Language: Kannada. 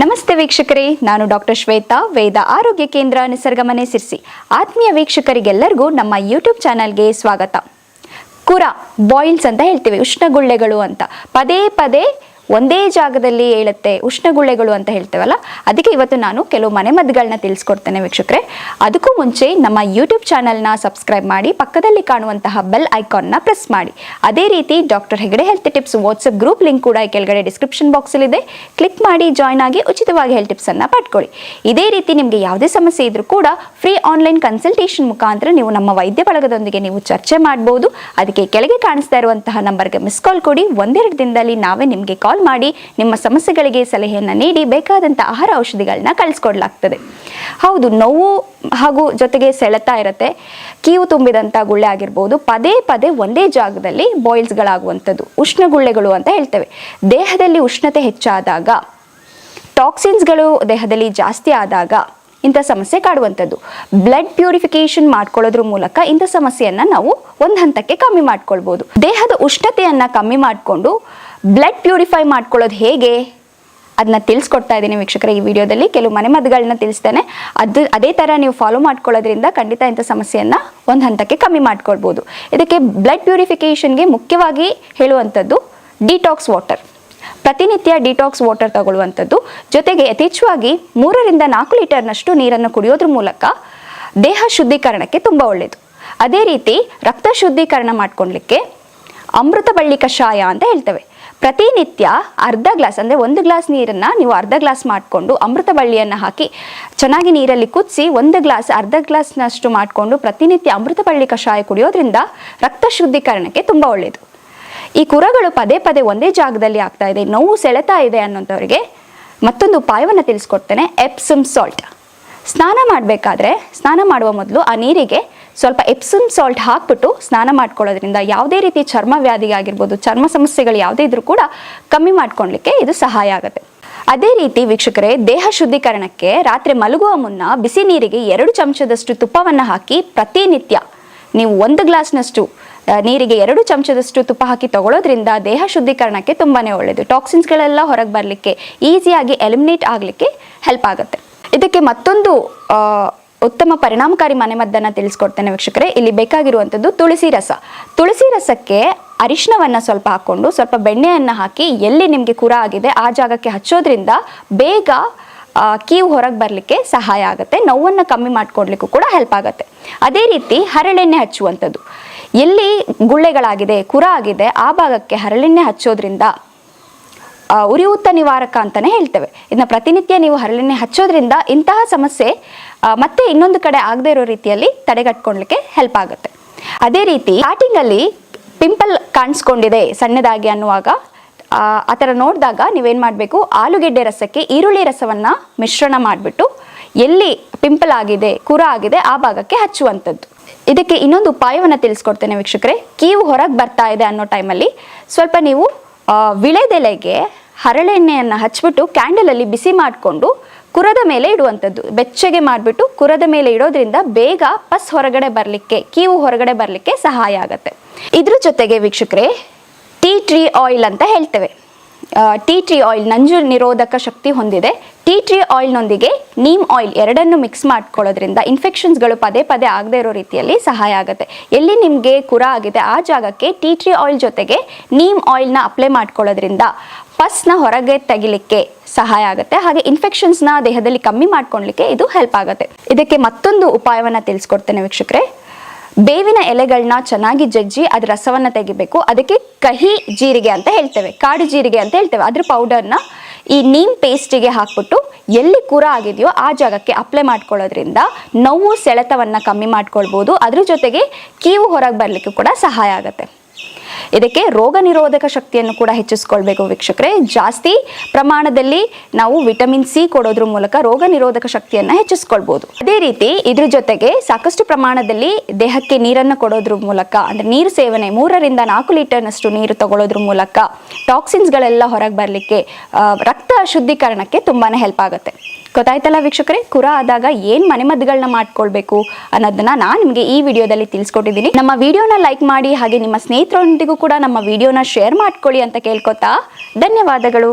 ನಮಸ್ತೆ ವೀಕ್ಷಕರೇ, ನಾನು ಡಾಕ್ಟರ್ ಶ್ವೇತಾ, ವೇದ ಆರೋಗ್ಯ ಕೇಂದ್ರ, ನಿಸರ್ಗಮನೆ, ಸಿರ್ಸಿ. ಆತ್ಮೀಯ ವೀಕ್ಷಕರಿಗೆಲ್ಲರಿಗೂ ನಮ್ಮ ಯೂಟ್ಯೂಬ್ ಚಾನಲ್ಗೆ ಸ್ವಾಗತ. ಕುರ ಬಾಯಿಲ್ಸ್ ಅಂತ ಹೇಳ್ತೀವಿ, ಉಷ್ಣಗುಳ್ಳೆಗಳು ಅಂತ. ಪದೇ ಪದೇ ಒಂದೇ ಜಾಗದಲ್ಲಿ ಹೇಳುತ್ತೆ, ಉಷ್ಣಗುಳ್ಳೆಗಳು ಅಂತ ಹೇಳ್ತೇವಲ್ಲ. ಅದಕ್ಕೆ ಇವತ್ತು ನಾನು ಕೆಲವು ಮನೆಮದ್ದುಗಳನ್ನ ತಿಳಿಸ್ಕೊಡ್ತೇನೆ ವೀಕ್ಷಕರೇ. ಅದಕ್ಕೂ ಮುಂಚೆ ನಮ್ಮ ಯೂಟ್ಯೂಬ್ ಚಾನಲ್ನ ಸಬ್ಸ್ಕ್ರೈಬ್ ಮಾಡಿ, ಪಕ್ಕದಲ್ಲಿ ಕಾಣುವಂತಹ ಬೆಲ್ ಐಕಾನ್ನ ಪ್ರೆಸ್ ಮಾಡಿ. ಅದೇ ರೀತಿ doctor Hegde health tips WhatsApp group link ಕೂಡ ಈ ಕೆಳಗಡೆ ಡಿಸ್ಕ್ರಿಪ್ಷನ್ ಬಾಕ್ಸಲ್ಲಿದೆ. ಕ್ಲಿಕ್ ಮಾಡಿ ಜಾಯ್ನ್ ಆಗಿ ಉಚಿತವಾಗಿ ಹೆಲ್ತ್ ಟಿಪ್ಸನ್ನು ಪಡ್ಕೊಳ್ಳಿ. ಇದೇ ರೀತಿ ನಿಮಗೆ ಯಾವುದೇ ಸಮಸ್ಯೆ ಇದ್ರೂ ಕೂಡ ಫ್ರೀ ಆನ್ಲೈನ್ ಕನ್ಸಲ್ಟೇಷನ್ ಮುಖಾಂತರ ನೀವು ನಮ್ಮ ವೈದ್ಯ ಬಳಗದೊಂದಿಗೆ ನೀವು ಚರ್ಚೆ ಮಾಡಬಹುದು. ಅದಕ್ಕೆ ಕೆಳಗೆ ಕಾಣಿಸ್ತಾ ಇರುವಂತಹ ನಂಬರ್ಗೆ ಮಿಸ್ ಕಾಲ್ ಕೊಡಿ. ಒಂದೆರಡು ದಿನದಲ್ಲಿ ನಾವೇ ನಿಮಗೆ ಕಾಲ್ ಮಾಡಿ ನಿಮ್ಮ ಸಮಸ್ಯೆಗಳಿಗೆ ಸಲಹೆಯನ್ನು ನೀಡಿ ಬೇಕಾದಂಥ ಆಹಾರ ಔಷಧಿಗಳನ್ನ ಕಳಿಸ್ಕೊಡ್ಲಾಗ್ತದೆ. ಹೌದು, ನೋವು ಹಾಗೂ ಜೊತೆಗೆ ಸೆಳೆತ ಇರುತ್ತೆ. ಕೀವು ತುಂಬಿದಂಥ ಗುಳ್ಳೆ ಆಗಿರ್ಬೋದು. ಪದೇ ಪದೇ ಒಂದೇ ಜಾಗದಲ್ಲಿ ಬಾಯಿಲ್ಸ್ಗಳಾಗುವಂಥದ್ದು ಉಷ್ಣಗುಳ್ಳೆಗಳು ಅಂತ ಹೇಳ್ತೇವೆ. ದೇಹದಲ್ಲಿ ಉಷ್ಣತೆ ಹೆಚ್ಚಾದಾಗ, ಟಾಕ್ಸಿನ್ಸ್ಗಳು ದೇಹದಲ್ಲಿ ಜಾಸ್ತಿ ಆದಾಗ ಇಂಥ ಸಮಸ್ಯೆ ಕಾಡುವಂಥದ್ದು. ಬ್ಲಡ್ ಪ್ಯೂರಿಫಿಕೇಶನ್ ಮಾಡ್ಕೊಳ್ಳೋದ್ರ ಮೂಲಕ ಇಂಥ ಸಮಸ್ಯೆಯನ್ನು ನಾವು ಒಂದು ಹಂತಕ್ಕೆ ಕಮ್ಮಿ ಮಾಡ್ಕೊಳ್ಬೋದು. ದೇಹದ ಉಷ್ಣತೆಯನ್ನು ಕಮ್ಮಿ ಮಾಡಿಕೊಂಡು ಬ್ಲಡ್ ಪ್ಯೂರಿಫೈ ಮಾಡ್ಕೊಳ್ಳೋದು ಹೇಗೆ ಅದನ್ನ ತಿಳಿಸ್ಕೊಡ್ತಾ ಇದ್ದೀನಿ ವೀಕ್ಷಕರೇ. ಈ ವಿಡಿಯೋದಲ್ಲಿ ಕೆಲವು ಮನೆಮದ್ದುಗಳನ್ನ ತಿಳಿಸ್ತೇನೆ. ಅದೇ ಥರ ನೀವು ಫಾಲೋ ಮಾಡ್ಕೊಳ್ಳೋದ್ರಿಂದ ಖಂಡಿತ ಇಂಥ ಸಮಸ್ಯೆಯನ್ನು ಒಂದು ಹಂತಕ್ಕೆ ಕಮ್ಮಿ ಮಾಡ್ಕೊಳ್ಬೋದು. ಇದಕ್ಕೆ ಬ್ಲಡ್ ಪ್ಯೂರಿಫಿಕೇಷನ್ಗೆ ಮುಖ್ಯವಾಗಿ ಹೇಳುವಂಥದ್ದು ಡಿಟಾಕ್ಸ್ ವಾಟರ್. ಪ್ರತಿನಿತ್ಯ ಡಿಟಾಕ್ಸ್ ವಾಟರ್ ತಗೊಳ್ಳುವಂಥದ್ದು. ಜೊತೆಗೆ ಯಥೇಚ್ಛವಾಗಿ 3 ರಿಂದ 4 ಲೀಟರ್ನಷ್ಟು ನೀರನ್ನು ಕುಡಿಯೋದ್ರ ಮೂಲಕ ದೇಹ ಶುದ್ಧೀಕರಣಕ್ಕೆ ತುಂಬ ಒಳ್ಳೆಯದು. ಅದೇ ರೀತಿ ರಕ್ತ ಶುದ್ಧೀಕರಣ ಮಾಡ್ಕೊಳ್ಲಿಕ್ಕೆ ಅಮೃತ ಬಳ್ಳಿ ಕಷಾಯ ಅಂತ ಹೇಳ್ತೇವೆ. ಪ್ರತಿನಿತ್ಯ ಅರ್ಧ ಗ್ಲಾಸ್, ಅಂದರೆ 1 ಗ್ಲಾಸ್ ನೀರನ್ನು ನೀವು ಅರ್ಧ ಗ್ಲಾಸ್ ಮಾಡಿಕೊಂಡು ಅಮೃತ ಬಳ್ಳಿಯನ್ನು ಹಾಕಿ ಚೆನ್ನಾಗಿ ನೀರಲ್ಲಿ ಕುದಿಸಿ ಅರ್ಧ ಗ್ಲಾಸ್ನಷ್ಟು ಮಾಡಿಕೊಂಡು ಪ್ರತಿನಿತ್ಯ ಅಮೃತ ಬಳ್ಳಿ ಕಷಾಯ ಕುಡಿಯೋದ್ರಿಂದ ರಕ್ತ ಶುದ್ಧೀಕರಣಕ್ಕೆ ತುಂಬ ಒಳ್ಳೆಯದು. ಈ ಕುರಗಳು ಪದೇ ಪದೇ ಒಂದೇ ಜಾಗದಲ್ಲಿ ಆಗ್ತಾ ಇದೆ, ನೋವು ಸೆಳೆತಾ ಇದೆ ಅನ್ನೋಂಥವ್ರಿಗೆ ಮತ್ತೊಂದು ಉಪಾಯವನ್ನು ತಿಳಿಸ್ಕೊಡ್ತೇನೆ. Epsom salt. ಸ್ನಾನ ಮಾಡುವ ಮೊದಲು ಆ ನೀರಿಗೆ ಸ್ವಲ್ಪ ಎಪ್ಸಮ್ ಸಾಲ್ಟ್ ಹಾಕ್ಬಿಟ್ಟು ಸ್ನಾನ ಮಾಡ್ಕೊಳ್ಳೋದ್ರಿಂದ ಯಾವುದೇ ರೀತಿ ಚರ್ಮ ವ್ಯಾಧಿಗಾಗಿರ್ಬೋದು, ಚರ್ಮ ಸಮಸ್ಯೆಗಳು ಯಾವುದೇ ಇದ್ರೂ ಕೂಡ ಕಮ್ಮಿ ಮಾಡ್ಕೊಳ್ಲಿಕ್ಕೆ ಇದು ಸಹಾಯ ಆಗುತ್ತೆ. ಅದೇ ರೀತಿ ವೀಕ್ಷಕರೇ, ದೇಹ ಶುದ್ಧೀಕರಣಕ್ಕೆ ರಾತ್ರಿ ಮಲಗುವ ಮುನ್ನ ಬಿಸಿ ನೀರಿಗೆ 2 ಚಮಚದಷ್ಟು ತುಪ್ಪವನ್ನು ಹಾಕಿ ಪ್ರತಿನಿತ್ಯ ನೀವು 1 ಗ್ಲಾಸ್ನಷ್ಟು ನೀರಿಗೆ 2 ಚಮಚದಷ್ಟು ತುಪ್ಪ ಹಾಕಿ ತಗೊಳ್ಳೋದ್ರಿಂದ ದೇಹ ಶುದ್ಧೀಕರಣಕ್ಕೆ ತುಂಬಾ ಒಳ್ಳೆಯದು. ಟಾಕ್ಸಿನ್ಸ್ಗಳೆಲ್ಲ ಹೊರಗೆ ಬರಲಿಕ್ಕೆ, ಈಸಿಯಾಗಿ ಎಲಿಮಿನೇಟ್ ಆಗಲಿಕ್ಕೆ ಹೆಲ್ಪ್ ಆಗುತ್ತೆ. ಇದಕ್ಕೆ ಮತ್ತೊಂದು ಉತ್ತಮ ಪರಿಣಾಮಕಾರಿ ಮನೆಮದ್ದನ್ನು ತಿಳಿಸ್ಕೊಡ್ತೇನೆ ವೀಕ್ಷಕರೇ. ಇಲ್ಲಿ ಬೇಕಾಗಿರುವಂಥದ್ದು ತುಳಸಿ ರಸ. ತುಳಸಿ ರಸಕ್ಕೆ ಅರಿಶಿಣವನ್ನು ಸ್ವಲ್ಪ ಹಾಕ್ಕೊಂಡು ಸ್ವಲ್ಪ ಬೆಣ್ಣೆಯನ್ನು ಹಾಕಿ ಎಲ್ಲಿ ನಿಮಗೆ ಕುರ ಆಗಿದೆ ಆ ಜಾಗಕ್ಕೆ ಹಚ್ಚೋದ್ರಿಂದ ಬೇಗ ಕೀವು ಹೊರಗೆ ಬರಲಿಕ್ಕೆ ಸಹಾಯ ಆಗುತ್ತೆ. ನೋವನ್ನು ಕಮ್ಮಿ ಮಾಡ್ಕೊಡ್ಲಿಕ್ಕೂ ಕೂಡ ಹೆಲ್ಪ್ ಆಗುತ್ತೆ. ಅದೇ ರೀತಿ ಹರಳೆಣ್ಣೆ ಹಚ್ಚುವಂಥದ್ದು. ಎಲ್ಲಿ ಗುಳ್ಳೆಗಳಾಗಿದೆ, ಕುರ ಆಗಿದೆ ಆ ಭಾಗಕ್ಕೆ ಹರಳೆಣ್ಣೆ ಹಚ್ಚೋದ್ರಿಂದ ಉರಿಯೂತ ನಿವಾರಕ ಅಂತಲೇ ಹೇಳ್ತೇವೆ. ಇದನ್ನ ಪ್ರತಿನಿತ್ಯ ನೀವು ಹರಳೆಣ್ಣೆ ಹಚ್ಚೋದ್ರಿಂದ ಇಂತಹ ಸಮಸ್ಯೆ ಮತ್ತೆ ಇನ್ನೊಂದು ಕಡೆ ಆಗದೆ ಇರೋ ರೀತಿಯಲ್ಲಿ ತಡೆಗಟ್ಕೊಳ್ಲಿಕ್ಕೆ ಹೆಲ್ಪ್ ಆಗುತ್ತೆ. ಅದೇ ರೀತಿ ಸ್ಟಾರ್ಟಿಂಗಲ್ಲಿ ಪಿಂಪಲ್ ಕಾಣಿಸ್ಕೊಂಡಿದೆ ಸಣ್ಣದಾಗಿ ಅನ್ನುವಾಗ ಆ ಥರ ನೋಡಿದಾಗ ನೀವೇನು ಮಾಡಬೇಕು, ಆಲೂಗೆಡ್ಡೆ ರಸಕ್ಕೆ ಈರುಳ್ಳಿ ರಸವನ್ನು ಮಿಶ್ರಣ ಮಾಡಿಬಿಟ್ಟು ಎಲ್ಲಿ ಪಿಂಪಲ್ ಆಗಿದೆ, ಕುರ ಆಗಿದೆ ಆ ಭಾಗಕ್ಕೆ ಹಚ್ಚುವಂಥದ್ದು. ಇದಕ್ಕೆ ಇನ್ನೊಂದು ಉಪಾಯವನ್ನು ತಿಳಿಸ್ಕೊಡ್ತೇನೆ ವೀಕ್ಷಕರೇ. ಕೀವು ಹೊರಗೆ ಬರ್ತಾ ಇದೆ ಅನ್ನೋ ಟೈಮಲ್ಲಿ ಸ್ವಲ್ಪ ನೀವು ವಿಳೆದೆಲೆಗೆ ಹರಳೆಣ್ಣೆಯನ್ನು ಹಚ್ಬಿಟ್ಟು ಕ್ಯಾಂಡಲಲ್ಲಿ ಬಿಸಿ ಮಾಡಿಕೊಂಡು ಕುರದ ಮೇಲೆ ಇಡುವಂಥದ್ದು. ಬೆಚ್ಚಗೆ ಮಾಡಿಬಿಟ್ಟು ಕುರದ ಮೇಲೆ ಇಡೋದ್ರಿಂದ ಬೇಗ ಪಸ್ ಹೊರಗಡೆ ಬರಲಿಕ್ಕೆ, ಕೀವು ಹೊರಗಡೆ ಬರಲಿಕ್ಕೆ ಸಹಾಯ ಆಗುತ್ತೆ. ಇದ್ರ ಜೊತೆಗೆ ವೀಕ್ಷಕರೇ, ಟೀ ಟ್ರೀ ಆಯಿಲ್ ಅಂತ ಹೇಳ್ತೇವೆ. ಟೀ ಟ್ರೀ ಆಯಿಲ್ ನಂಜು ನಿರೋಧಕ ಶಕ್ತಿ ಹೊಂದಿದೆ. ಟೀ ಟ್ರೀ ಆಯಿಲ್ನೊಂದಿಗೆ ನೀಮ್ ಆಯಿಲ್ ಎರಡನ್ನು ಮಿಕ್ಸ್ ಮಾಡ್ಕೊಳ್ಳೋದ್ರಿಂದ ಇನ್ಫೆಕ್ಷನ್ಸ್ಗಳು ಪದೇ ಪದೇ ಆಗದೆ ಇರೋ ರೀತಿಯಲ್ಲಿ ಸಹಾಯ ಆಗುತ್ತೆ. ಎಲ್ಲಿ ನಿಮಗೆ ಕುರ ಆಗಿದೆ ಆ ಜಾಗಕ್ಕೆ ಟೀ ಟ್ರೀ ಆಯಿಲ್ ಜೊತೆಗೆ ನೀಮ್ ಆಯಿಲ್ನ ಅಪ್ಲೈ ಮಾಡ್ಕೊಳ್ಳೋದ್ರಿಂದ ಪಸ್ನ ಹೊರಗೆ ತೆಗಿಲಿಕ್ಕೆ ಸಹಾಯ ಆಗುತ್ತೆ. ಹಾಗೆ ಇನ್ಫೆಕ್ಷನ್ಸ್ನ ದೇಹದಲ್ಲಿ ಕಮ್ಮಿ ಮಾಡ್ಕೊಳ್ಲಿಕ್ಕೆ ಇದು ಹೆಲ್ಪ್ ಆಗುತ್ತೆ. ಇದಕ್ಕೆ ಮತ್ತೊಂದು ಉಪಾಯವನ್ನು ತಿಳಿಸ್ಕೊಡ್ತೇನೆ ವೀಕ್ಷಕರೇ. ಬೇವಿನ ಎಲೆಗಳನ್ನ ಚೆನ್ನಾಗಿ ಜಜ್ಜಿ ಅದ್ರ ರಸವನ್ನು ತೆಗಿಬೇಕು. ಅದಕ್ಕೆ ಕಹಿ ಜೀರಿಗೆ ಅಂತ ಹೇಳ್ತೇವೆ, ಕಾಡು ಜೀರಿಗೆ ಅಂತ ಹೇಳ್ತೇವೆ. ಅದ್ರ ಪೌಡರ್ನ ಈ ನೀಮ್ ಪೇಸ್ಟಿಗೆ ಹಾಕ್ಬಿಟ್ಟು ಎಲ್ಲಿ ಕುರ ಆಗಿದೆಯೋ ಆ ಜಾಗಕ್ಕೆ ಅಪ್ಲೈ ಮಾಡ್ಕೊಳ್ಳೋದ್ರಿಂದ ನೋವು ಸೆಳೆತವನ್ನು ಕಮ್ಮಿ ಮಾಡ್ಕೊಳ್ಬೋದು. ಅದ್ರ ಜೊತೆಗೆ ಕೀವು ಹೊರಗೆ ಬರಲಿಕ್ಕೂ ಕೂಡ ಸಹಾಯ ಆಗುತ್ತೆ. ಇದಕ್ಕೆ ರೋಗ ನಿರೋಧಕ ಶಕ್ತಿಯನ್ನು ಕೂಡ ಹೆಚ್ಚಿಸ್ಕೊಳ್ಬೇಕು ವೀಕ್ಷಕರೇ. ಜಾಸ್ತಿ ಪ್ರಮಾಣದಲ್ಲಿ ನಾವು ವಿಟಮಿನ್ ಸಿ ಕೊಡೋದ್ರ ಮೂಲಕ ರೋಗ ನಿರೋಧಕ ಶಕ್ತಿಯನ್ನು ಹೆಚ್ಚಿಸ್ಕೊಳ್ಬೋದು. ಅದೇ ರೀತಿ ಇದ್ರ ಜೊತೆಗೆ ಸಾಕಷ್ಟು ಪ್ರಮಾಣದಲ್ಲಿ ದೇಹಕ್ಕೆ ನೀರನ್ನು ಕೊಡೋದ್ರ ಮೂಲಕ, ಅಂದರೆ ನೀರು ಸೇವನೆ 3 ರಿಂದ 4 ಲೀಟರ್ನಷ್ಟು ನೀರು ತಗೊಳ್ಳೋದ್ರ ಮೂಲಕ ಟಾಕ್ಸಿನ್ಸ್ಗಳೆಲ್ಲ ಹೊರಗೆ ಬರಲಿಕ್ಕೆ, ರಕ್ತ ಶುದ್ಧೀಕರಣಕ್ಕೆ ತುಂಬಾ ಹೆಲ್ಪ್ ಆಗುತ್ತೆ. ಗೊತ್ತಾಯ್ತಲ್ಲ ವೀಕ್ಷಕರೇ, ಕುರ ಆದಾಗ ಏನು ಮನೆಮದ್ದುಗಳನ್ನ ಮಾಡ್ಕೊಳ್ಬೇಕು ಅನ್ನೋದನ್ನ ನಾನು ನಿಮಗೆ ಈ ವಿಡಿಯೋದಲ್ಲಿ ತಿಳಿಸ್ಕೊಟ್ಟಿದ್ದೀನಿ. ನಮ್ಮ ವಿಡಿಯೋನ ಲೈಕ್ ಮಾಡಿ, ಹಾಗೆ ನಿಮ್ಮ ಸ್ನೇಹಿತರೊಂದಿಗೂ ಕೂಡ ನಮ್ಮ ವಿಡಿಯೋನ ಶೇರ್ ಮಾಡ್ಕೊಳ್ಳಿ ಅಂತ ಕೇಳ್ಕೊತಾ ಧನ್ಯವಾದಗಳು.